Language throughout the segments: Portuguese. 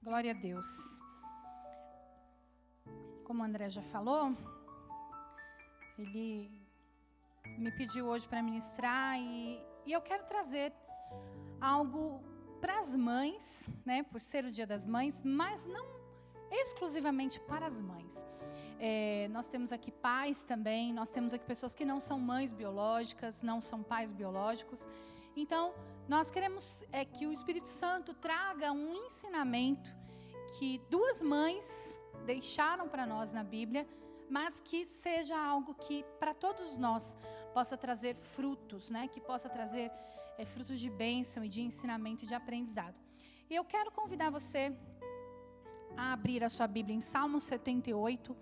Glória a Deus. Como o André já falou, ele me pediu hoje para ministrar e eu quero trazer algo para as mães, né, por ser o Dia das Mães, mas não exclusivamente para as mães. Nós temos aqui pais também, nós temos aqui pessoas que não são mães biológicas, não são pais biológicos. Então, nós queremos que o Espírito Santo traga um ensinamento que duas mães deixaram para nós na Bíblia, mas que seja algo que para todos nós possa trazer frutos, né? Que possa trazer frutos de bênção e de ensinamento e de aprendizado. E eu quero convidar você a abrir a sua Bíblia em Salmo 78,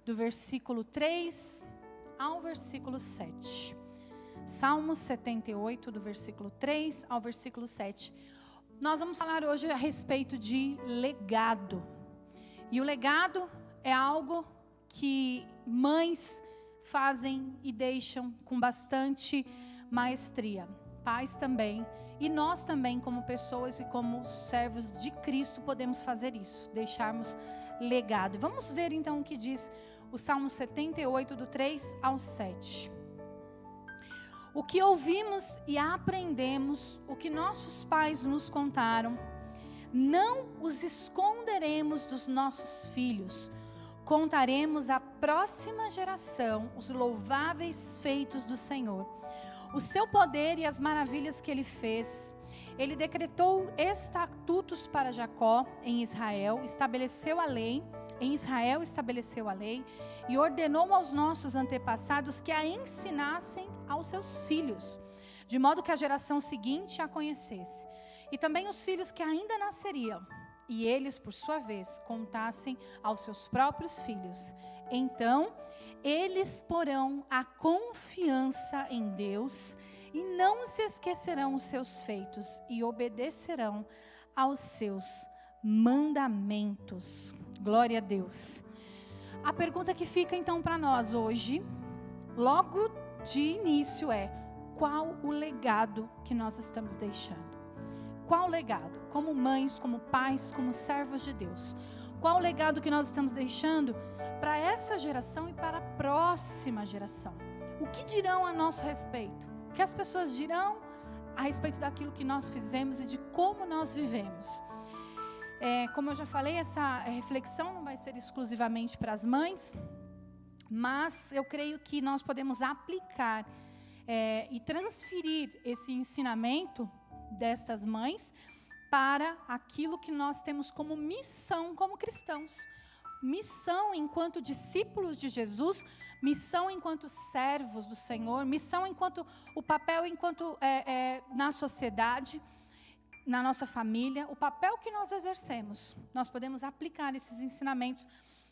do versículo 3 ao versículo 7. Salmo 78, do versículo 3 ao versículo 7. Nós vamos falar hoje a respeito de legado. E o legado é algo que mães fazem e deixam com bastante maestria. Pais também. E nós também, como pessoas e como servos de Cristo, podemos fazer isso. Deixarmos legado. Vamos ver então o que diz o Salmo 78, do 3 ao 7. O que ouvimos e aprendemos, o que nossos pais nos contaram, não os esconderemos dos nossos filhos. Contaremos à próxima geração os louváveis feitos do Senhor. O seu poder e as maravilhas que ele fez. Ele decretou estatutos para Jacó em Israel, estabeleceu a lei. Em Israel estabeleceu a lei e ordenou aos nossos antepassados que a ensinassem aos seus filhos, de modo que a geração seguinte a conhecesse. E também os filhos que ainda nasceriam, e eles, por sua vez, contassem aos seus próprios filhos. Então, eles porão a confiança em Deus e não se esquecerão os seus feitos e obedecerão aos seus mandamentos. Glória a Deus. A pergunta que fica então para nós hoje, logo de início, é: qual o legado que nós estamos deixando? Qual o legado? Como mães, como pais, como servos de Deus. Qual o legado que nós estamos deixando para essa geração e para a próxima geração? O que dirão a nosso respeito? O que as pessoas dirão a respeito daquilo que nós fizemos e de como nós vivemos? Como eu já falei, essa reflexão não vai ser exclusivamente para as mães, mas eu creio que nós podemos aplicar e transferir esse ensinamento destas mães para aquilo que nós temos como missão como cristãos. Missão enquanto discípulos de Jesus, missão enquanto servos do Senhor, missão enquanto o papel enquanto na sociedade, na nossa família, o papel que nós exercemos. Nós podemos aplicar esses ensinamentos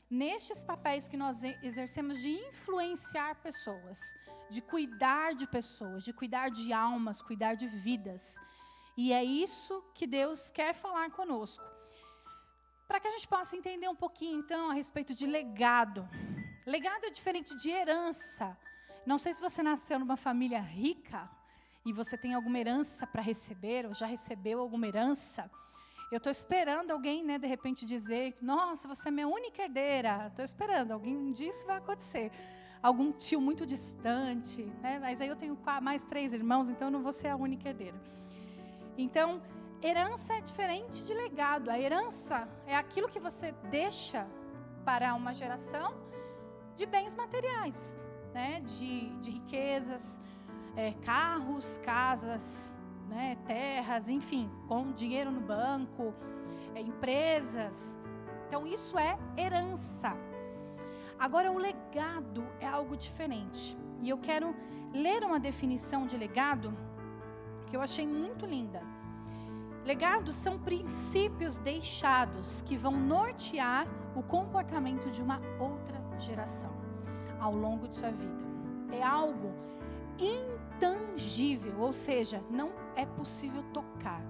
nestes papéis que nós exercemos de influenciar pessoas, de cuidar de pessoas, de cuidar de almas, cuidar de vidas. E é isso que Deus quer falar conosco. Para que a gente possa entender um pouquinho, então, a respeito de legado. Legado é diferente de herança. Não sei se você nasceu numa família rica e você tem alguma herança para receber, ou já recebeu alguma herança. Eu estou esperando alguém, né, de repente dizer: nossa, você é minha única herdeira. Estou esperando, um dia isso vai acontecer. Algum tio muito distante, né? Mas aí eu tenho mais 3 irmãos, então eu não vou ser a única herdeira. Então, herança é diferente de legado. A herança é aquilo que você deixa para uma geração de bens materiais, né? De riquezas, carros, casas, né? Terras, enfim, com dinheiro no banco, empresas. Então, isso é herança. Agora, o legado é algo diferente. E eu quero ler uma definição de legado que eu achei muito linda. Legados são princípios deixados que vão nortear o comportamento de uma outra geração ao longo de sua vida. É algo intangível, ou seja, não é possível tocar.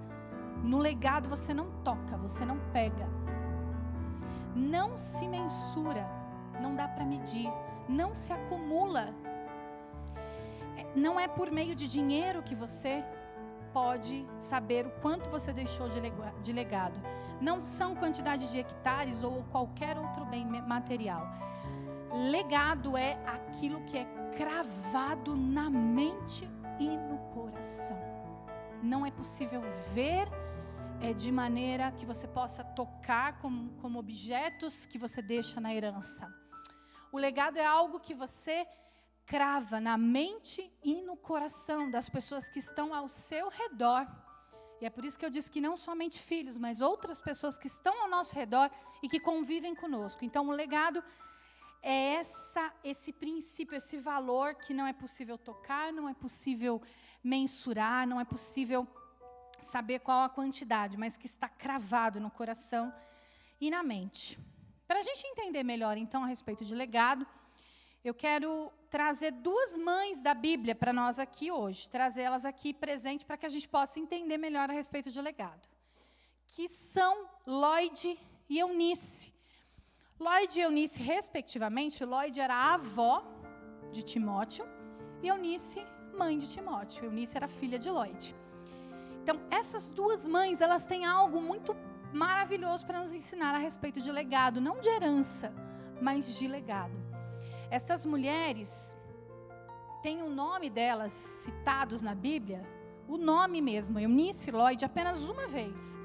No legado você não toca, você não pega. Não se mensura, não dá para medir, não se acumula. Não é por meio de dinheiro que você pode saber o quanto você deixou de legado. Não são quantidade de hectares ou qualquer outro bem material. Legado é aquilo que é cravado na mente e no coração. Não é possível ver de maneira que você possa tocar como objetos que você deixa na herança. O legado é algo que você crava na mente e no coração das pessoas que estão ao seu redor. E é por isso que eu disse que não somente filhos, mas outras pessoas que estão ao nosso redor e que convivem conosco. Então, o legado é esse princípio, esse valor que não é possível tocar, não é possível mensurar, não é possível saber qual a quantidade, mas que está cravado no coração e na mente. Para a gente entender melhor, então, a respeito de legado, eu quero trazer duas mães da Bíblia para nós aqui hoje, trazer elas aqui presente para que a gente possa entender melhor a respeito de legado, que são Lóide e Eunice. Lóide e Eunice, respectivamente. Lóide era a avó de Timóteo e Eunice, mãe de Timóteo. Eunice era filha de Lóide. Então, essas duas mães, elas têm algo muito maravilhoso para nos ensinar a respeito de legado, não de herança, mas de legado. Essas mulheres têm o nome delas citados na Bíblia, o nome mesmo, Eunice e Lóide, apenas uma vez.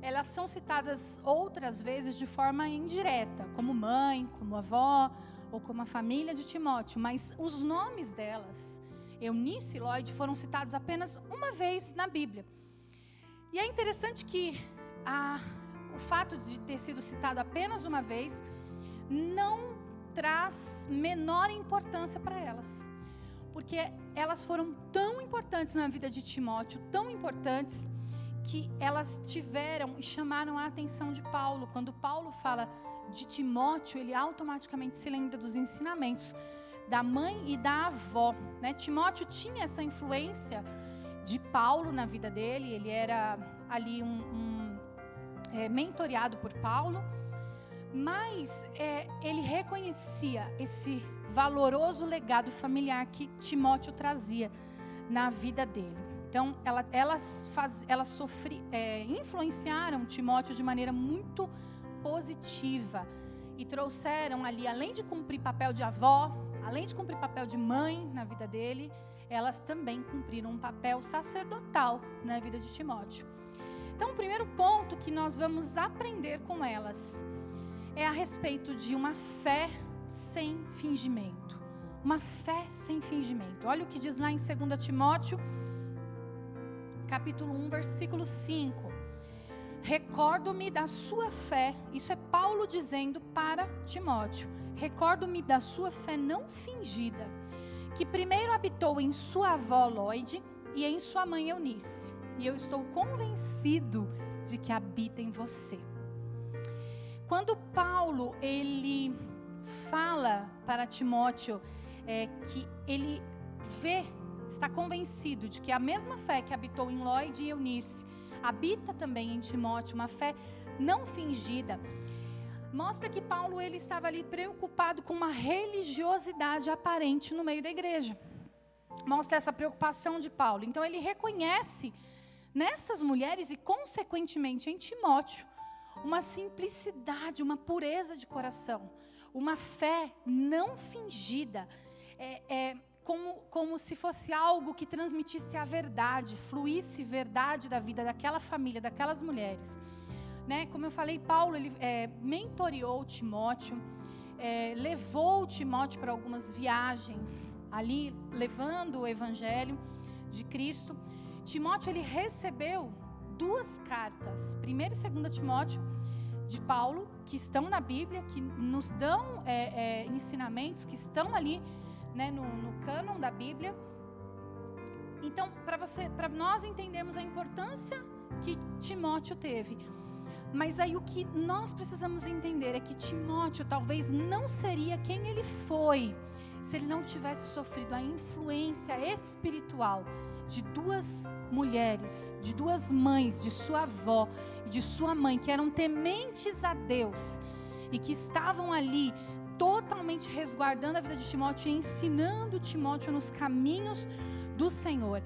Elas são citadas outras vezes de forma indireta, como mãe, como avó, ou como a família de Timóteo, mas os nomes delas, Eunice e Lóide, foram citados apenas uma vez na Bíblia. E é interessante que o fato de ter sido citado apenas uma vez não traz menor importância para elas, porque elas foram tão importantes na vida de Timóteo, tão importantes, que elas tiveram e chamaram a atenção de Paulo. Quando Paulo fala de Timóteo, ele automaticamente se lembra dos ensinamentos da mãe e da avó, né? Timóteo tinha essa influência de Paulo na vida dele, ele era ali mentoreado por Paulo, mas ele reconhecia esse valoroso legado familiar que Timóteo trazia na vida dele. Então, elas influenciaram Timóteo de maneira muito positiva e trouxeram ali, além de cumprir papel de avó, além de cumprir papel de mãe na vida dele, elas também cumpriram um papel sacerdotal na vida de Timóteo. Então, o primeiro ponto que nós vamos aprender com elas é a respeito de uma fé sem fingimento. Uma fé sem fingimento. Olha o que diz lá em 2 Timóteo, capítulo 1, versículo 5. Recordo-me da sua fé, isso é Paulo dizendo para Timóteo. Recordo-me da sua fé não fingida, que primeiro habitou em sua avó Lóide e em sua mãe Eunice. E eu estou convencido de que habita em você. Quando Paulo, ele fala para Timóteo que ele está convencido de que a mesma fé que habitou em Lóide e Eunice habita também em Timóteo, uma fé não fingida, mostra que Paulo ele estava ali preocupado com uma religiosidade aparente no meio da igreja. Mostra essa preocupação de Paulo. Então ele reconhece nessas mulheres e consequentemente em Timóteo uma simplicidade, uma pureza de coração, uma fé não fingida, como se fosse algo que transmitisse a verdade, fluísse verdade da vida daquela família, daquelas mulheres. Né? Como eu falei, Paulo ele mentoreou Timóteo, levou Timóteo para algumas viagens ali, levando o evangelho de Cristo. Timóteo ele recebeu 2 cartas, 1ª e 2ª Timóteo, de Paulo, que estão na Bíblia, que nos dão ensinamentos, que estão ali, né, no cânon da Bíblia. Então, para nós entendermos a importância que Timóteo teve. Mas aí o que nós precisamos entender é que Timóteo talvez não seria quem ele foi se ele não tivesse sofrido a influência espiritual de 2 mulheres, de 2 mães, de sua avó e de sua mãe, que eram tementes a Deus e que estavam ali totalmente resguardando a vida de Timóteo e ensinando Timóteo nos caminhos do Senhor.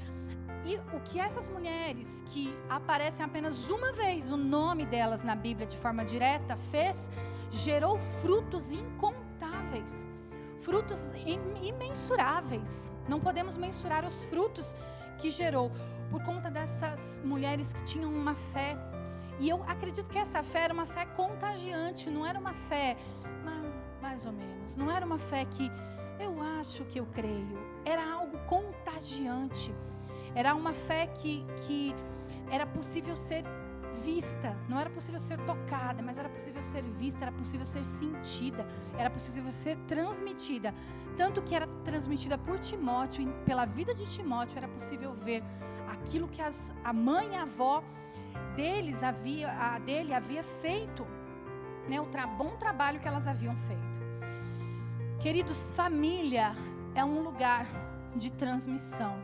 E o que essas mulheres, que aparecem apenas uma vez o nome delas na Bíblia de forma direta, fez, gerou frutos incontáveis, frutos imensuráveis. Não podemos mensurar os frutos que gerou, por conta dessas mulheres que tinham uma fé. E eu acredito que essa fé era uma fé contagiante, não era uma fé mais ou menos, não era uma fé que eu acho que eu creio, era algo contagiante, era uma fé que era possível ser vista, não era possível ser tocada, mas era possível ser vista, era possível ser sentida, era possível ser transmitida, tanto que era transmitida por Timóteo, e pela vida de Timóteo era possível ver aquilo que a mãe e a avó dele havia feito, né, o bom trabalho que elas haviam feito. Queridos, família é um lugar de transmissão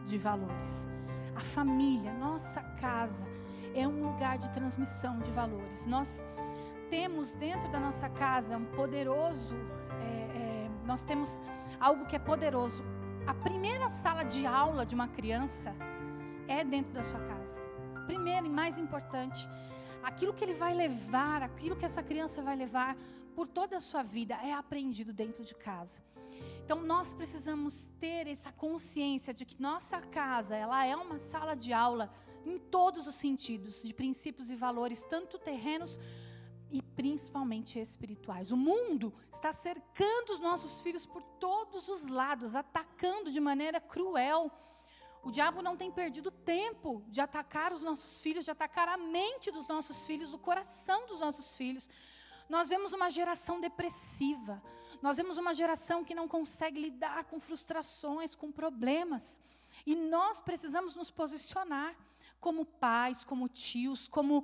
de valores. A família, nossa casa, é um lugar de transmissão de valores. Nós temos dentro da nossa casa um poderoso, nós temos algo que é poderoso. A primeira sala de aula de uma criança é dentro da sua casa. Primeiro e mais importante, aquilo que ele vai levar, aquilo que essa criança vai levar por toda a sua vida é aprendido dentro de casa. Então nós precisamos ter essa consciência de que nossa casa, ela é uma sala de aula em todos os sentidos, de princípios e valores, tanto terrenos e principalmente espirituais. O mundo está cercando os nossos filhos por todos os lados, atacando de maneira cruel. O diabo não tem perdido tempo de atacar os nossos filhos, de atacar a mente dos nossos filhos, o coração dos nossos filhos. Nós vemos uma geração depressiva, nós vemos uma geração que não consegue lidar com frustrações, com problemas. E nós precisamos nos posicionar como pais, como tios, como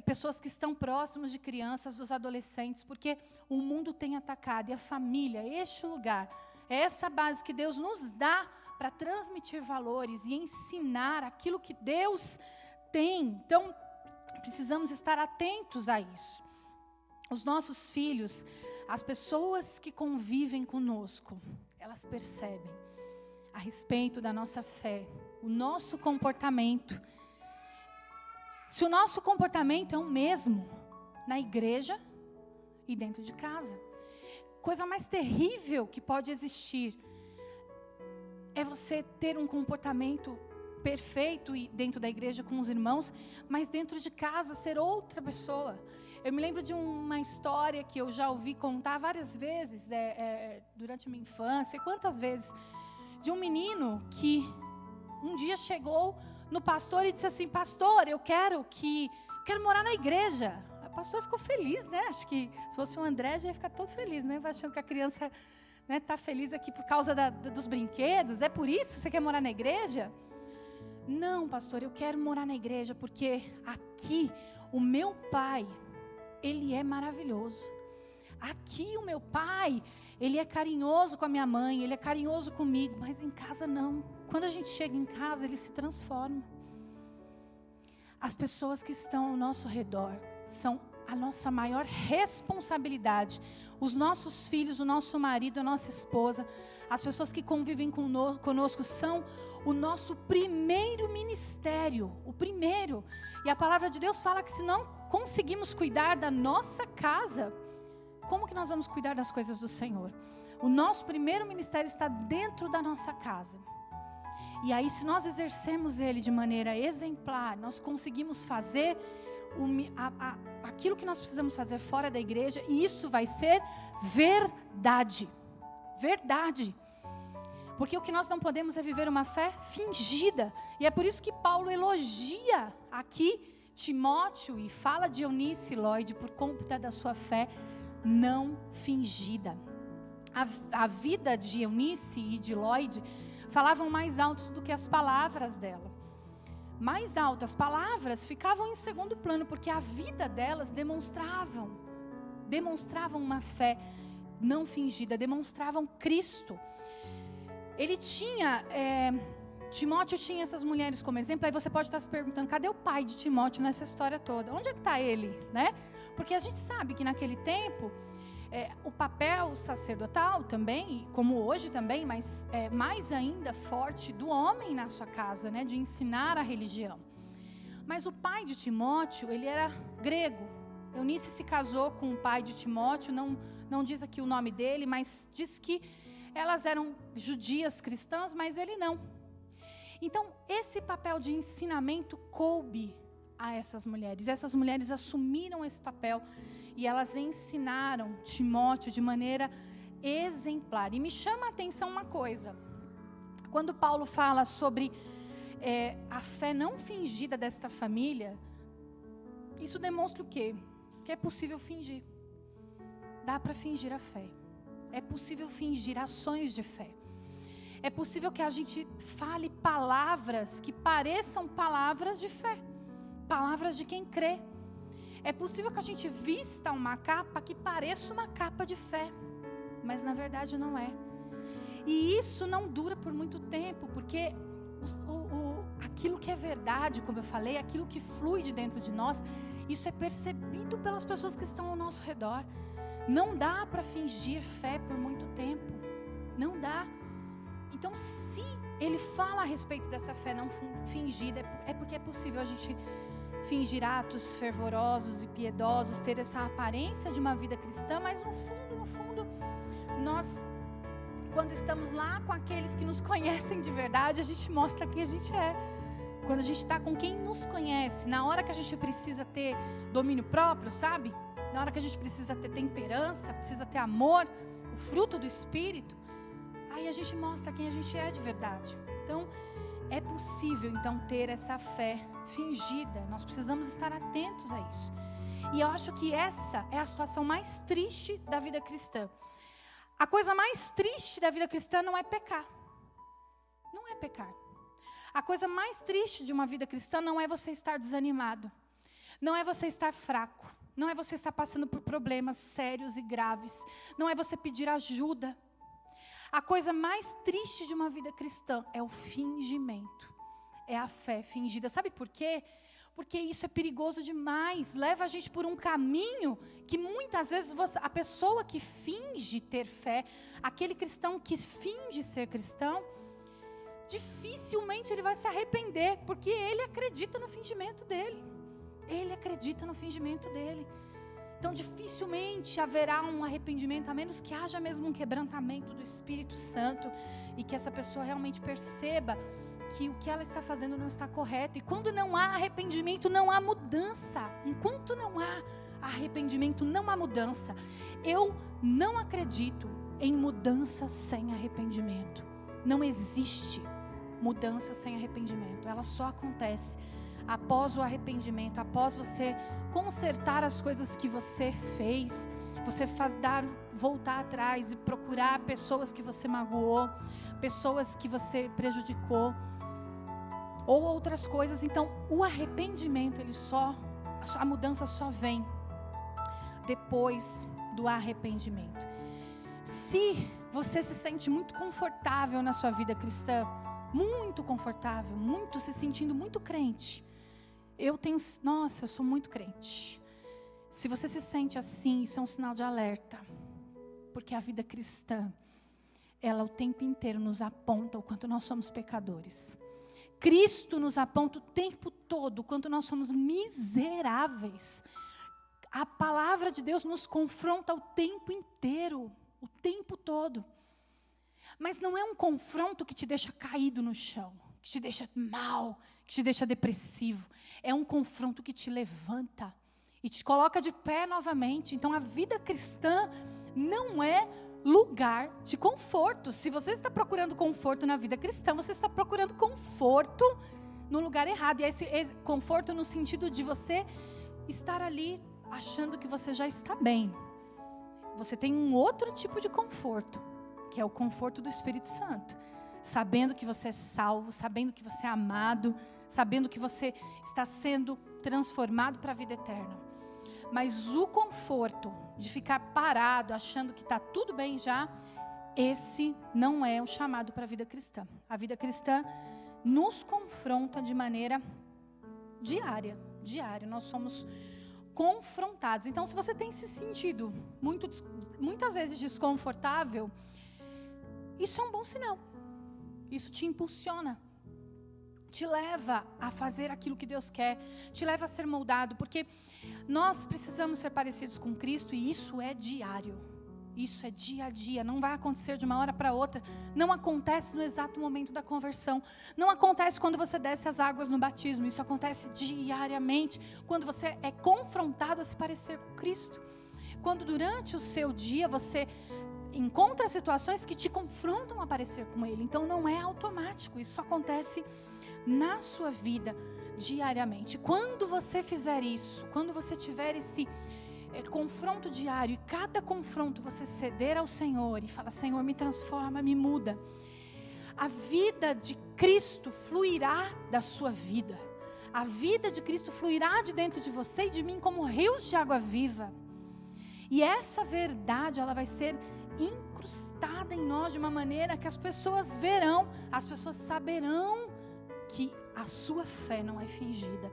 pessoas que estão próximos de crianças, dos adolescentes, porque o mundo tem atacado, e a família, este lugar, é essa base que Deus nos dá para transmitir valores e ensinar aquilo que Deus tem. Então, precisamos estar atentos a isso. Os nossos filhos, as pessoas que convivem conosco, elas percebem a respeito da nossa fé, o nosso comportamento. Se o nosso comportamento é o mesmo na igreja e dentro de casa, coisa mais terrível que pode existir é você ter um comportamento perfeito dentro da igreja com os irmãos, mas dentro de casa ser outra pessoa. Eu me lembro de uma história que eu já ouvi contar várias vezes durante a minha infância. Quantas vezes? De um menino que um dia chegou no pastor e disse assim: pastor, eu quero morar na igreja. O pastor ficou feliz, né? Acho que se fosse o André já ia ficar todo feliz, né? Vai achando que a criança está feliz aqui por causa dos brinquedos. É por isso que você quer morar na igreja? Não, pastor, eu quero morar na igreja porque aqui o meu pai, ele é maravilhoso. Aqui o meu pai, ele é carinhoso com a minha mãe, ele é carinhoso comigo, mas em casa não. Quando a gente chega em casa, ele se transforma. As pessoas que estão ao nosso redor são a nossa maior responsabilidade. Os nossos filhos, o nosso marido, a nossa esposa, as pessoas que convivem conosco são o nosso primeiro ministério, o primeiro. E a palavra de Deus fala que se não conseguimos cuidar da nossa casa, como que nós vamos cuidar das coisas do Senhor? O nosso primeiro ministério está dentro da nossa casa. E aí, se nós exercemos ele de maneira exemplar, nós conseguimos fazer aquilo que nós precisamos fazer fora da igreja, e isso vai ser verdade. Verdade. Porque o que nós não podemos é viver uma fé fingida. E é por isso que Paulo elogia aqui Timóteo e fala de Eunice e Lloyd por conta da sua fé não fingida. A vida de Eunice e de Lloyd falavam mais alto do que as palavras dela. Mais alto, as palavras ficavam em segundo plano, porque a vida delas demonstravam uma fé não fingida, demonstravam Cristo. Timóteo tinha essas mulheres como exemplo. Aí você pode estar se perguntando, cadê o pai de Timóteo nessa história toda? Onde é que está ele, né? Porque a gente sabe que naquele tempo, o papel sacerdotal também, como hoje também, mas mais ainda forte do homem na sua casa, né, de ensinar a religião. Mas o pai de Timóteo, ele era grego. Eunice se casou com o pai de Timóteo, não diz aqui o nome dele, mas diz que elas eram judias cristãs, mas ele não. Então, esse papel de ensinamento coube a essas mulheres. Essas mulheres assumiram esse papel e elas ensinaram Timóteo de maneira exemplar. E me chama a atenção uma coisa. Quando Paulo fala sobre a fé não fingida desta família, isso demonstra o quê? Que é possível fingir. Dá para fingir a fé. É possível fingir ações de fé. É possível que a gente fale palavras que pareçam palavras de fé. Palavras de quem crê. É possível que a gente vista uma capa que pareça uma capa de fé, mas na verdade não é. E isso não dura por muito tempo, porque aquilo que é verdade, como eu falei, aquilo que flui de dentro de nós, isso é percebido pelas pessoas que estão ao nosso redor. Não dá para fingir fé por muito tempo. Não dá. Então, se ele fala a respeito dessa fé não fingida, é porque é possível a gente fingir atos fervorosos e piedosos, ter essa aparência de uma vida cristã, mas no fundo, nós, quando estamos lá com aqueles que nos conhecem de verdade, a gente mostra quem a gente é. Quando a gente está com quem nos conhece, na hora que a gente precisa ter domínio próprio, sabe? Na hora que a gente precisa ter temperança, precisa ter amor, o fruto do Espírito, aí a gente mostra quem a gente é de verdade. Então, é possível, então, ter essa fé fingida. Nós precisamos estar atentos a isso. E eu acho que essa é a situação mais triste da vida cristã. A coisa mais triste da vida cristã não é pecar. Não é pecar. A coisa mais triste de uma vida cristã não é você estar desanimado. Não é você estar fraco. Não é você estar passando por problemas sérios e graves. Não é você pedir ajuda. A coisa mais triste de uma vida cristã é o fingimento. É a fé fingida. Sabe por quê? Porque isso é perigoso demais. Leva a gente por um caminho que muitas vezes a pessoa que finge ter fé, aquele cristão que finge ser cristão, dificilmente ele vai se arrepender, porque ele acredita no fingimento dele. Ele acredita no fingimento dele. Então, dificilmente haverá um arrependimento, a menos que haja mesmo um quebrantamento do Espírito Santo e que essa pessoa realmente perceba que o que ela está fazendo não está correto. E quando não há arrependimento, não há mudança. Enquanto não há arrependimento, não há mudança. Eu não acredito em mudança sem arrependimento. Não existe mudança sem arrependimento. Ela só acontece após o arrependimento, após você consertar as coisas que você fez, você voltar atrás e procurar pessoas que você magoou, pessoas que você prejudicou, ou outras coisas. Então, o arrependimento, a mudança só vem depois do arrependimento. Se você se sente muito confortável na sua vida cristã, muito confortável, muito se sentindo muito crente, eu sou muito crente. Se você se sente assim, isso é um sinal de alerta. Porque a vida cristã, ela o tempo inteiro nos aponta o quanto nós somos pecadores. Cristo nos aponta o tempo todo o quanto nós somos miseráveis. A palavra de Deus nos confronta o tempo inteiro, o tempo todo. Mas não é um confronto que te deixa caído no chão, que te deixa mal, que te deixa depressivo. É um confronto que te levanta e te coloca de pé novamente. Então, a vida cristã não é lugar de conforto. Se você está procurando conforto na vida cristã, você está procurando conforto no lugar errado. E esse conforto no sentido de você estar ali achando que você já está bem. Você tem um outro tipo de conforto, que é o conforto do Espírito Santo. Sabendo que você é salvo, sabendo que você é amado, sabendo que você está sendo transformado para a vida eterna. Mas o conforto de ficar parado, achando que está tudo bem já, esse não é o chamado para a vida cristã. A vida cristã nos confronta de maneira diária. Nós somos confrontados. Então, se você tem se sentido muitas vezes desconfortável, isso é um bom sinal. Isso te impulsiona, te leva a fazer aquilo que Deus quer, te leva a ser moldado, porque nós precisamos ser parecidos com Cristo, e isso é diário. Isso é dia a dia, não vai acontecer de uma hora para outra, não acontece no exato momento da conversão, não acontece quando você desce as águas no batismo, isso acontece diariamente, quando você é confrontado a se parecer com Cristo, quando durante o seu dia você encontra situações que te confrontam a parecer com Ele. Então não é automático, isso acontece na sua vida diariamente. Quando você fizer isso, quando você tiver esse confronto diário, e cada confronto você ceder ao Senhor e falar: Senhor, me transforma, me muda, a vida de Cristo fluirá da sua vida, a vida de Cristo fluirá de dentro de você e de mim como rios de água viva, e essa verdade ela vai ser incrustada em nós de uma maneira que as pessoas verão, as pessoas saberão que a sua fé não é fingida,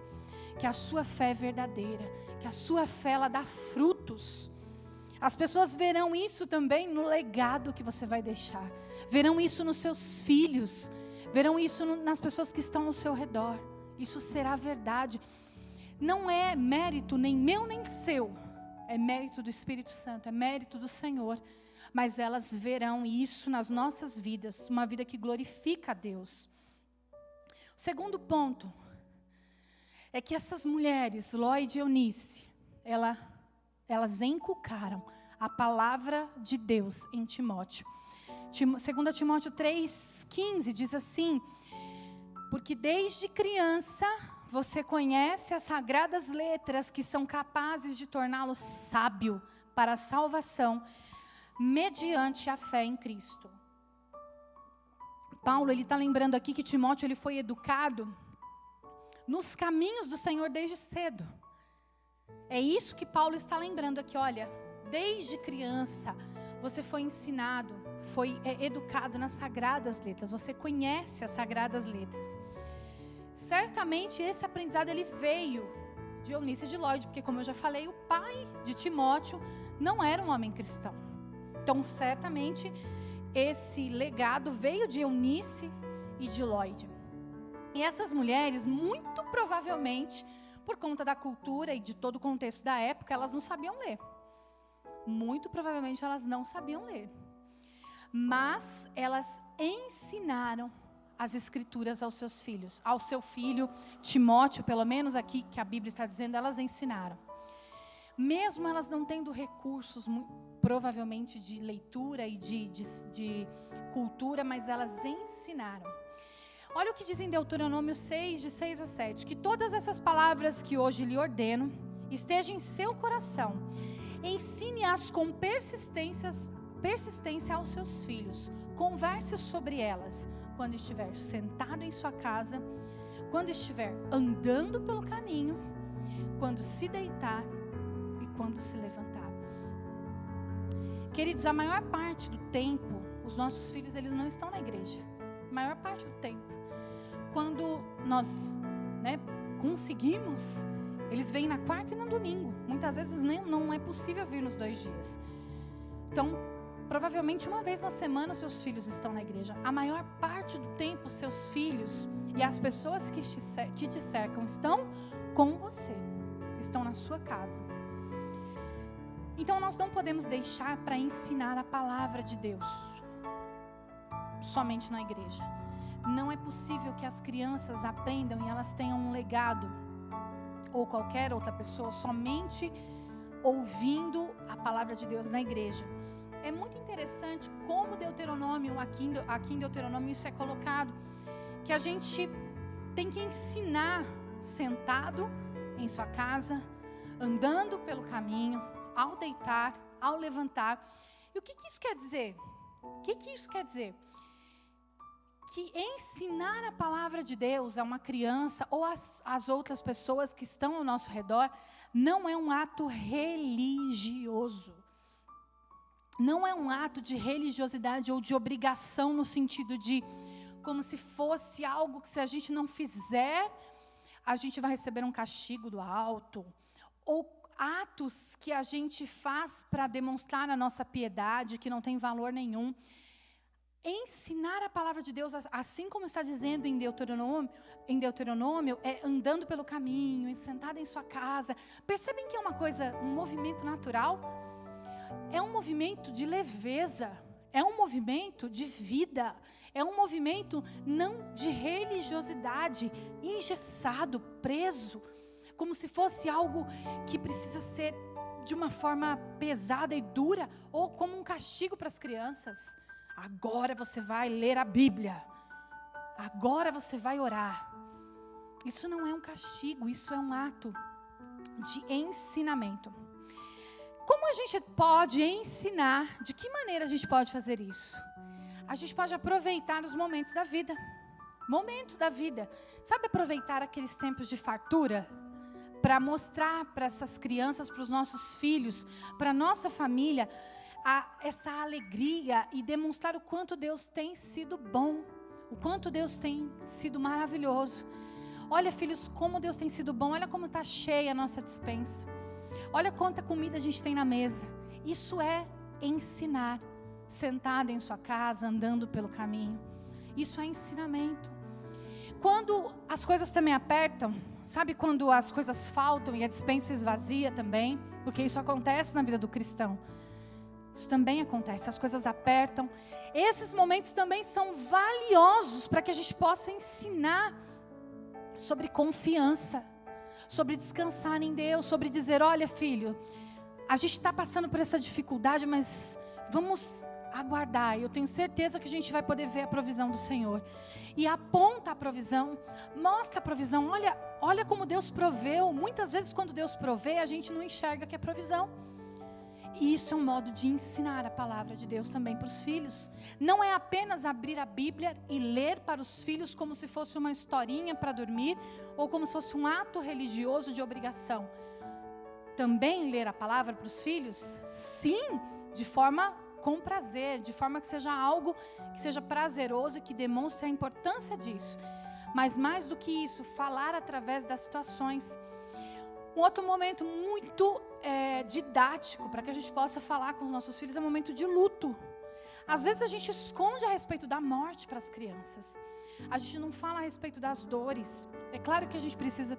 que a sua fé é verdadeira, que a sua fé ela dá frutos. As pessoas verão isso também no legado que você vai deixar, verão isso nos seus filhos, verão isso nas pessoas que estão ao seu redor. Isso será verdade. Não é mérito nem meu nem seu, é mérito do Espírito Santo, é mérito do Senhor, mas elas verão isso nas nossas vidas, uma vida que glorifica a Deus. O segundo ponto é que essas mulheres, Lóide e Eunice, elas encucaram a palavra de Deus em Timóteo. 2 Timóteo 3,15 diz assim: porque desde criança você conhece as sagradas letras que são capazes de torná-lo sábio para a salvação, mediante a fé em Cristo. Paulo, ele está lembrando aqui que Timóteo, ele foi educado nos caminhos do Senhor desde cedo. É isso que Paulo está lembrando aqui, olha, desde criança você foi ensinado, foi educado nas sagradas letras, você conhece as sagradas letras. Certamente esse aprendizado ele veio de Eunice e de Lóide, porque como eu já falei, o pai de Timóteo não era um homem cristão. Então certamente esse legado veio de Eunice e de Lóide. E essas mulheres, muito provavelmente, por conta da cultura e de todo o contexto da época, elas não sabiam ler. Muito provavelmente elas não sabiam ler. Mas elas ensinaram as escrituras aos seus filhos. Ao seu filho Timóteo, pelo menos aqui que a Bíblia está dizendo, elas ensinaram. Mesmo elas não tendo recursos, provavelmente de leitura e de cultura, mas elas ensinaram. Olha o que diz em Deuteronômio 6, de 6 a 7. Que todas essas palavras que hoje lhe ordeno estejam em seu coração. Ensine-as com persistência aos seus filhos. Converse sobre elas quando estiver sentado em sua casa, quando estiver andando pelo caminho, quando se deitar e quando se levantar. Queridos, a maior parte do tempo, os nossos filhos, eles não estão na igreja. A maior parte do tempo. Quando nós conseguimos, eles vêm na quarta e no domingo. Muitas vezes não é possível vir nos 2 dias. Então, provavelmente uma vez na semana seus filhos estão na igreja. A maior parte do tempo, seus filhos e as pessoas que te cercam estão com você. Estão na sua casa. Então nós não podemos deixar para ensinar a palavra de Deus somente na igreja. Não é possível que as crianças aprendam e elas tenham um legado, ou qualquer outra pessoa, somente ouvindo a palavra de Deus na igreja. É muito interessante como Deuteronômio, aqui em Deuteronômio isso é colocado, que a gente tem que ensinar sentado em sua casa, andando pelo caminho, ao deitar, ao levantar. E o que isso quer dizer? O que isso quer dizer? Que ensinar a palavra de Deus a uma criança ou às outras pessoas que estão ao nosso redor não é um ato religioso. Não é um ato de religiosidade ou de obrigação no sentido de como se fosse algo que se a gente não fizer, a gente vai receber um castigo do alto. Ou atos que a gente faz para demonstrar a nossa piedade, que não tem valor nenhum. Ensinar a palavra de Deus, assim como está dizendo em Deuteronômio, é andando pelo caminho, sentado em sua casa. Percebem que é uma coisa, um movimento natural? É um movimento de leveza, é um movimento de vida, é um movimento não de religiosidade, engessado, preso, como se fosse algo que precisa ser de uma forma pesada e dura, ou como um castigo para as crianças. Agora você vai ler a Bíblia. Agora você vai orar. Isso não é um castigo, isso é um ato de ensinamento. Como a gente pode ensinar? De que maneira a gente pode fazer isso? A gente pode aproveitar os momentos da vida. Momentos da vida. Sabe aproveitar aqueles tempos de fartura? Para mostrar para essas crianças, para os nossos filhos, para a nossa família, essa alegria e demonstrar o quanto Deus tem sido bom, o quanto Deus tem sido maravilhoso. Olha, filhos, como Deus tem sido bom, olha como está cheia a nossa despensa, olha quanta comida a gente tem na mesa. Isso é ensinar, sentado em sua casa, andando pelo caminho. Isso é ensinamento. Quando as coisas também apertam, sabe quando as coisas faltam e a despensa esvazia também, porque isso acontece na vida do cristão. Isso também acontece, as coisas apertam. Esses momentos também são valiosos para que a gente possa ensinar sobre confiança, sobre descansar em Deus, sobre dizer, olha filho, a gente está passando por essa dificuldade, mas vamos aguardar. Eu tenho certeza que a gente vai poder ver a provisão do Senhor. E aponta a provisão, mostra a provisão, olha como Deus proveu. Muitas vezes quando Deus provê, a gente não enxerga que é provisão. E isso é um modo de ensinar a palavra de Deus também para os filhos. Não é apenas abrir a Bíblia e ler para os filhos como se fosse uma historinha para dormir, ou como se fosse um ato religioso de obrigação. Também ler a palavra para os filhos, sim, de forma com prazer, de forma que seja algo que seja prazeroso e que demonstre a importância disso. Mas mais do que isso, falar através das situações. Um outro momento muito didático para que a gente possa falar com os nossos filhos é o momento de luto. Às vezes a gente esconde a respeito da morte para as crianças. A gente não fala a respeito das dores. É claro que a gente precisa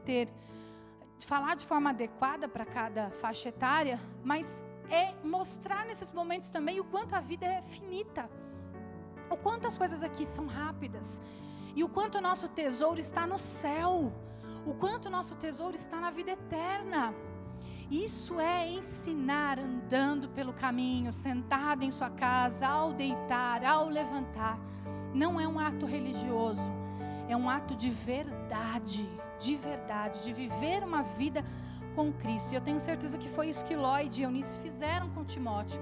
falar de forma adequada para cada faixa etária, mas é mostrar nesses momentos também o quanto a vida é finita, o quanto as coisas aqui são rápidas e o quanto o nosso tesouro está no céu. O quanto o nosso tesouro está na vida eterna. Isso é ensinar andando pelo caminho, sentado em sua casa, ao deitar, ao levantar. Não é um ato religioso, é um ato de verdade, de viver uma vida com Cristo. E eu tenho certeza que foi isso que Lloyd e Eunice fizeram com Timóteo.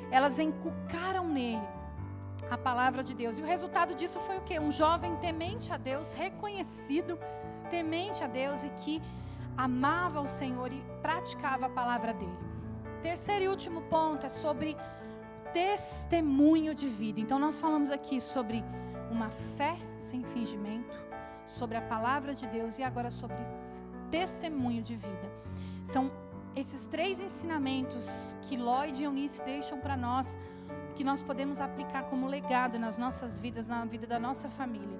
Elas encucaram nele a palavra de Deus. E o resultado disso foi o quê? Um jovem temente a Deus, reconhecido, temente a Deus e que amava o Senhor e praticava a palavra dele. Terceiro e último ponto é sobre testemunho de vida. Então nós falamos aqui sobre uma fé sem fingimento, sobre a palavra de Deus e agora sobre testemunho de vida. São esses três ensinamentos que Lloyd e Eunice deixam para nós, que nós podemos aplicar como legado nas nossas vidas, na vida da nossa família.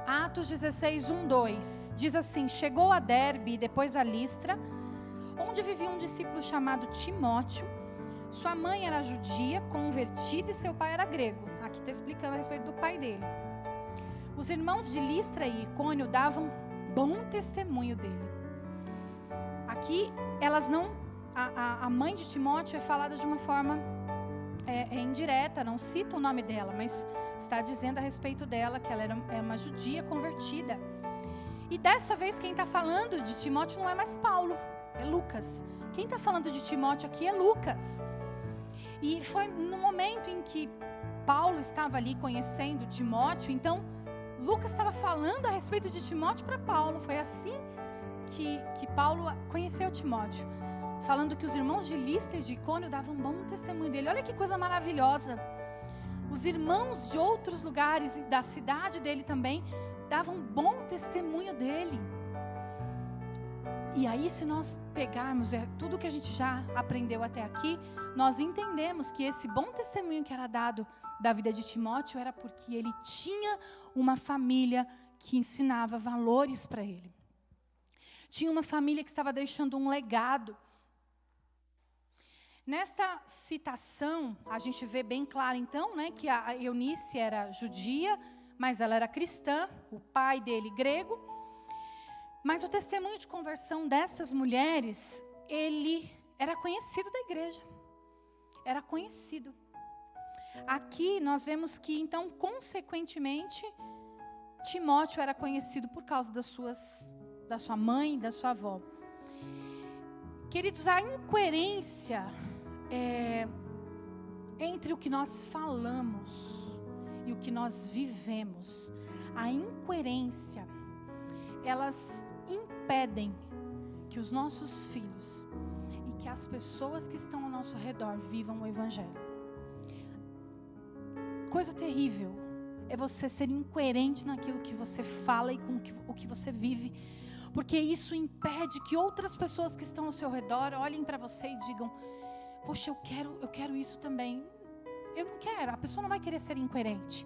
Atos 16, 1, 2, diz assim: chegou a Derbe e depois a Listra, onde vivia um discípulo chamado Timóteo. Sua mãe era judia, convertida, e seu pai era grego. Aqui está explicando a respeito do pai dele. Os irmãos de Listra e Icônio davam bom testemunho dele. Aqui, elas não... A mãe de Timóteo é falada de uma forma indireta, não cita o nome dela, mas está dizendo a respeito dela que ela era uma judia convertida. E dessa vez quem está falando de Timóteo não é mais Paulo, é Lucas. Quem está falando de Timóteo aqui é Lucas. E foi no momento em que Paulo estava ali conhecendo Timóteo, então Lucas estava falando a respeito de Timóteo para Paulo. Foi assim que Paulo conheceu Timóteo, falando que os irmãos de Listra e de Icônio davam bom testemunho dele. Olha que coisa maravilhosa. Os irmãos de outros lugares da cidade dele também davam bom testemunho dele. E aí, se nós pegarmos tudo que a gente já aprendeu até aqui, nós entendemos que esse bom testemunho que era dado da vida de Timóteo era porque ele tinha uma família que ensinava valores para ele. Tinha uma família que estava deixando um legado. Nesta citação, a gente vê bem claro, então, né, que a Eunice era judia, mas ela era cristã, o pai dele grego. Mas o testemunho de conversão dessas mulheres, ele era conhecido da igreja. Era conhecido. Aqui nós vemos que, então, consequentemente, Timóteo era conhecido por causa da sua mãe e da sua avó. Queridos, a incoerência entre o que nós falamos e o que nós vivemos, a incoerência, elas impedem que os nossos filhos e que as pessoas que estão ao nosso redor vivam o Evangelho. Coisa terrível é você ser incoerente naquilo que você fala e com o que você vive, porque isso impede que outras pessoas que estão ao seu redor olhem para você e digam: poxa, eu quero isso também. Eu não quero, a pessoa não vai querer ser incoerente.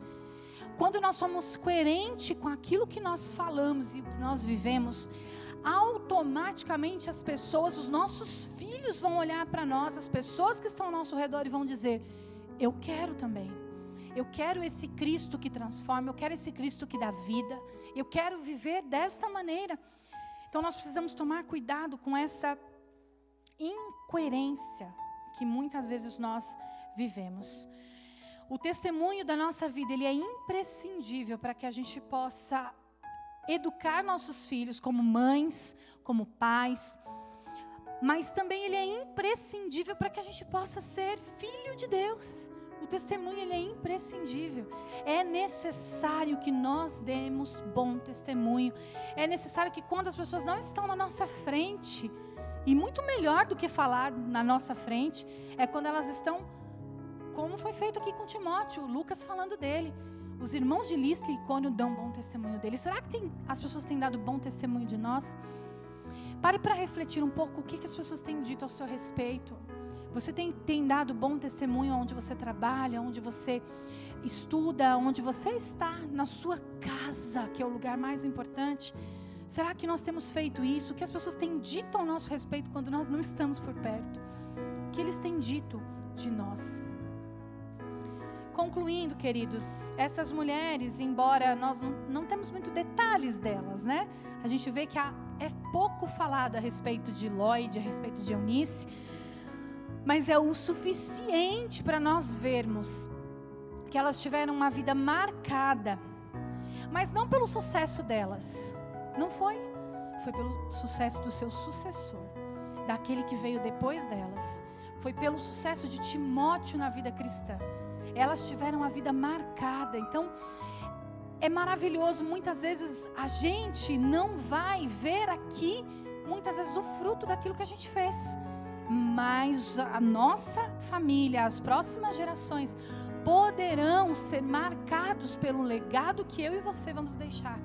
Quando nós somos coerentes com aquilo que nós falamos e o que nós vivemos, automaticamente as pessoas, os nossos filhos vão olhar para nós, as pessoas que estão ao nosso redor e vão dizer: eu quero também. Eu quero esse Cristo que transforma, eu quero esse Cristo que dá vida, eu quero viver desta maneira. Então nós precisamos tomar cuidado com essa incoerência que muitas vezes nós vivemos. O testemunho da nossa vida, ele é imprescindível para que a gente possa educar nossos filhos como mães, como pais, mas também ele é imprescindível para que a gente possa ser filho de Deus. O testemunho, ele é imprescindível. É necessário que nós demos bom testemunho. É necessário que quando as pessoas não estão na nossa frente, e muito melhor do que falar na nossa frente, é quando elas estão, como foi feito aqui com Timóteo, Lucas falando dele. Os irmãos de Listra e Icônio dão bom testemunho dele. Será que as pessoas têm dado bom testemunho de nós? Pare para refletir um pouco o que as pessoas têm dito ao seu respeito. Você tem dado bom testemunho onde você trabalha, onde você estuda, onde você está, na sua casa, que é o lugar mais importante? Será que nós temos feito isso? O que as pessoas têm dito ao nosso respeito quando nós não estamos por perto? O que eles têm dito de nós? Concluindo, queridos, essas mulheres, embora nós não temos muito detalhes delas, né? A gente vê que é pouco falado a respeito de Lloyd, a respeito de Eunice, mas é o suficiente para nós vermos que elas tiveram uma vida marcada, mas não pelo sucesso delas, não foi pelo sucesso do seu sucessor, daquele que veio depois delas, foi pelo sucesso de Timóteo na vida cristã. Elas tiveram a vida marcada. Então, é maravilhoso. Muitas vezes a gente não vai ver aqui, muitas vezes, o fruto daquilo que a gente fez. Mas a nossa família, as próximas gerações, poderão ser marcados pelo legado que eu e você vamos deixar.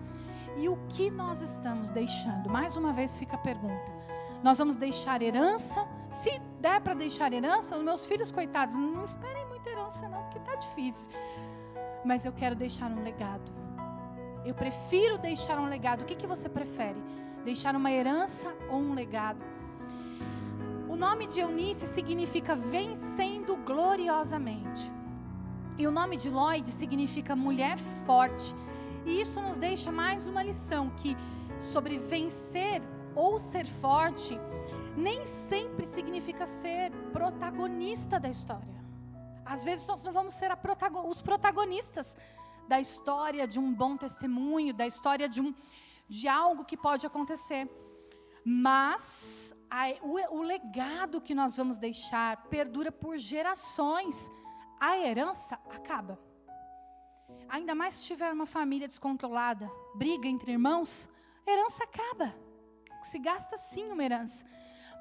E o que nós estamos deixando? Mais uma vez fica a pergunta. Nós vamos deixar herança? Se der para deixar herança, os meus filhos, coitados, não esperem muita herança não, porque está difícil. Mas eu quero deixar um legado. Eu prefiro deixar um legado. O que você prefere? Deixar uma herança ou um legado? O nome de Eunice significa vencendo gloriosamente. E o nome de Lloyd significa mulher forte. E isso nos deixa mais uma lição, que sobre vencer ou ser forte, nem sempre significa ser protagonista da história. Às vezes nós não vamos ser os protagonistas da história de um bom testemunho, da história de algo que pode acontecer. Mas o legado que nós vamos deixar perdura por gerações. A herança acaba. Ainda mais se tiver uma família descontrolada, briga entre irmãos, a herança acaba. Se gasta sim uma herança.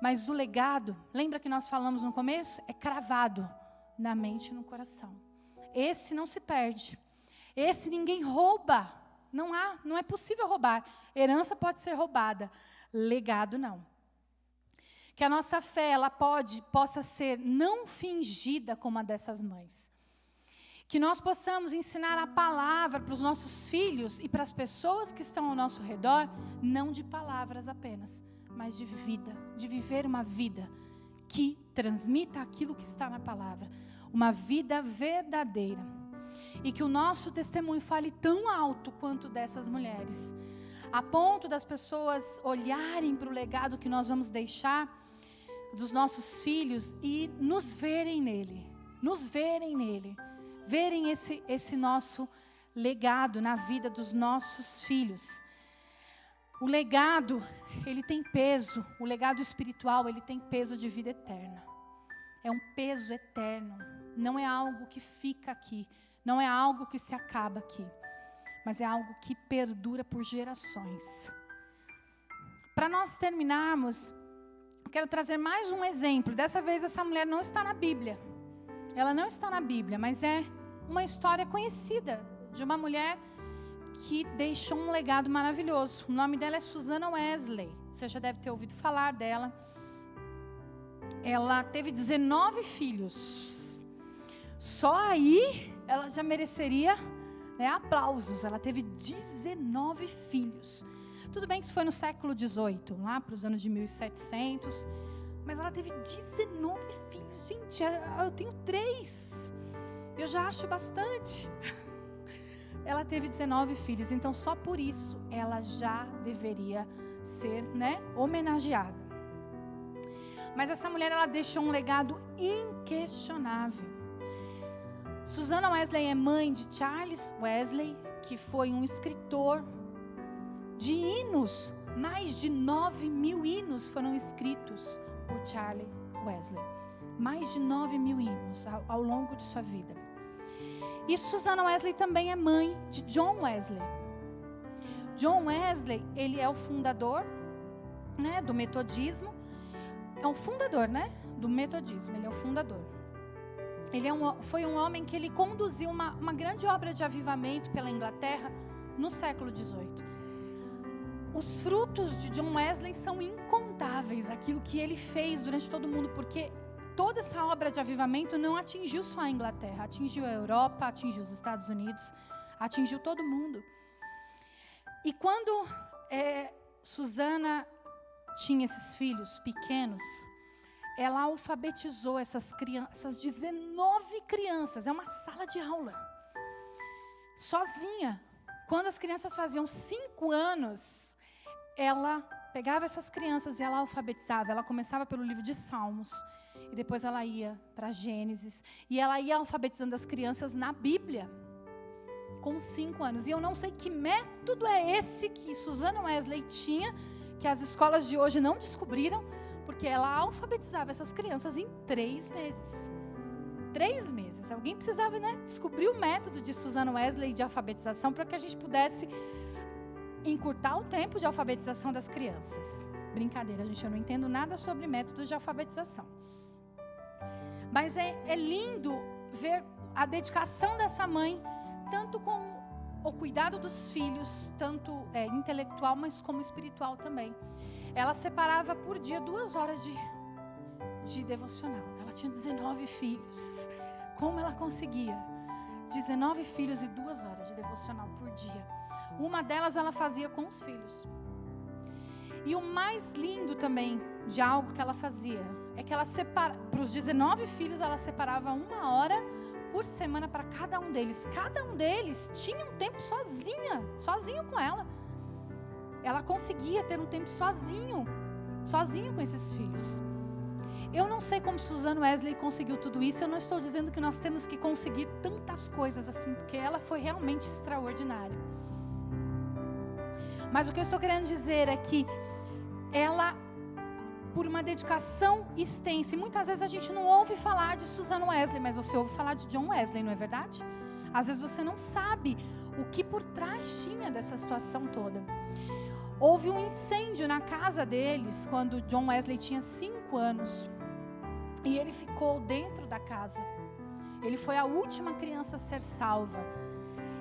Mas o legado, lembra que nós falamos no começo? É cravado na mente e no coração. Esse não se perde. Esse ninguém rouba. Não é possível roubar. Herança pode ser roubada. Legado não. Que a nossa fé, ela possa ser não fingida como a dessas mães. Que nós possamos ensinar a palavra para os nossos filhos e para as pessoas que estão ao nosso redor, não de palavras apenas, mas de vida, de viver uma vida que transmita aquilo que está na palavra. Uma vida verdadeira. E que o nosso testemunho fale tão alto quanto dessas mulheres, a ponto das pessoas olharem para o legado que nós vamos deixar dos nossos filhos e nos verem nele, verem esse nosso legado na vida dos nossos filhos. O legado, ele tem peso, o legado espiritual, ele tem peso de vida eterna. É um peso eterno, não é algo que fica aqui, não é algo que se acaba aqui, mas é algo que perdura por gerações. Para nós terminarmos, eu quero trazer mais um exemplo. Dessa vez essa mulher não está na Bíblia. Ela não está na Bíblia, mas é uma história conhecida de uma mulher que deixou um legado maravilhoso. O nome dela é Susannah Wesley. Você já deve ter ouvido falar dela. Ela teve 19 filhos. Só aí ela já mereceria, né, aplausos. Ela teve 19 filhos. Tudo bem que isso foi no século XVIII, lá para os anos de 1700. Mas ela teve 19 filhos. Gente, eu tenho 3. Eu já acho bastante. Ela teve 19 filhos, então só por isso ela já deveria ser, né, homenageada. Mas essa mulher, ela deixou um legado inquestionável. Susannah Wesley é mãe de Charles Wesley, que foi um escritor de hinos. Mais de 9.000 hinos foram escritos por Charles Wesley. Mais de 9.000 hinos ao longo de sua vida. E Susannah Wesley também é mãe de John Wesley. John Wesley, ele é o fundador, né, do metodismo. É o fundador, né, do metodismo. Ele é o fundador. Ele foi um homem que ele conduziu uma grande obra de avivamento pela Inglaterra no século XVIII. Os frutos de John Wesley são incontáveis, aquilo que ele fez durante todo o mundo, porque toda essa obra de avivamento não atingiu só a Inglaterra, atingiu a Europa, atingiu os Estados Unidos, atingiu todo mundo. E quando Susannah tinha esses filhos pequenos, ela alfabetizou essas 19 crianças, é uma sala de aula, sozinha. Quando as crianças faziam 5 anos, ela pegava essas crianças e ela alfabetizava. Ela começava pelo livro de Salmos, e depois ela ia para Gênesis, e ela ia alfabetizando as crianças na Bíblia, com 5 anos. E eu não sei que método é esse que Susannah Wesley tinha, que as escolas de hoje não descobriram, porque ela alfabetizava essas crianças em 3 meses. 3 meses. Alguém precisava, né, descobrir o método de Susannah Wesley de alfabetização para que a gente pudesse encurtar o tempo de alfabetização das crianças. Brincadeira, gente, eu não entendo nada sobre métodos de alfabetização. Mas é lindo ver a dedicação dessa mãe, tanto com o cuidado dos filhos, tanto intelectual, mas como espiritual também. Ela separava por dia 2 horas de devocional. Ela tinha 19 filhos. Como ela conseguia? 19 filhos e 2 horas de devocional por dia. Uma delas ela fazia com os filhos. E o mais lindo também de algo que ela fazia é que ela para os 19 filhos ela separava 1 hora por semana para cada um deles. Cada um deles tinha um tempo sozinho com ela. Ela conseguia ter um tempo sozinho com esses filhos. Eu não sei como Susannah Wesley conseguiu tudo isso. Eu não estou dizendo que nós temos que conseguir tantas coisas assim, porque ela foi realmente extraordinária. Mas o que eu estou querendo dizer é que ela, por uma dedicação extensa, e muitas vezes a gente não ouve falar de Susannah Wesley, mas você ouve falar de John Wesley, não é verdade? Às vezes você não sabe o que por trás tinha dessa situação toda. Houve um incêndio na casa deles quando John Wesley tinha 5 anos. E ele ficou dentro da casa. Ele foi a última criança a ser salva.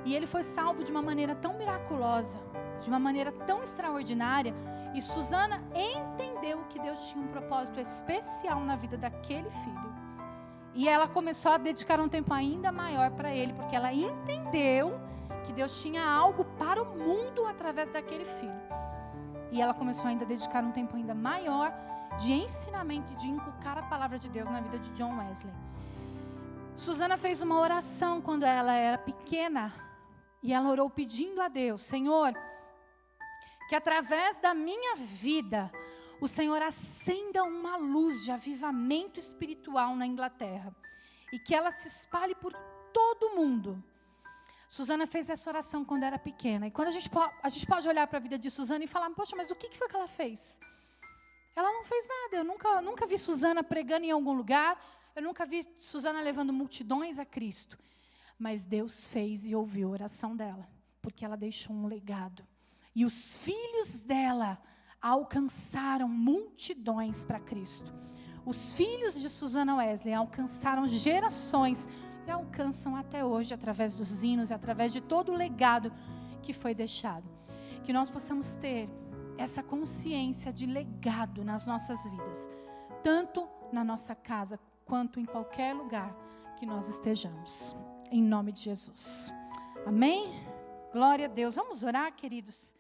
E ele foi salvo de uma maneira tão miraculosa, de uma maneira tão extraordinária. E Susannah entendeu entendeu que Deus tinha um propósito especial na vida daquele filho. E ela começou a dedicar um tempo ainda maior para ele, porque ela entendeu que Deus tinha algo para o mundo através daquele filho. E ela começou ainda a dedicar um tempo ainda maior de ensinamento e de inculcar a palavra de Deus na vida de John Wesley. Susana fez uma oração quando ela era pequena, e ela orou pedindo a Deus: Senhor, que através da minha vida, o Senhor acenda uma luz de avivamento espiritual na Inglaterra, e que ela se espalhe por todo o mundo. Susana fez essa oração quando era pequena, e quando a gente pode olhar para a vida de Susana e falar: poxa, mas o que foi que ela fez? Ela não fez nada. Eu nunca vi Susana pregando em algum lugar, eu nunca vi Susana levando multidões a Cristo. Mas Deus fez e ouviu a oração dela, porque ela deixou um legado. E os filhos dela alcançaram multidões para Cristo. Os filhos de Susana Wesley alcançaram gerações e alcançam até hoje através dos hinos e através de todo o legado que foi deixado. Que nós possamos ter essa consciência de legado nas nossas vidas, tanto na nossa casa quanto em qualquer lugar que nós estejamos. Em nome de Jesus. Amém? Glória a Deus. Vamos orar, queridos?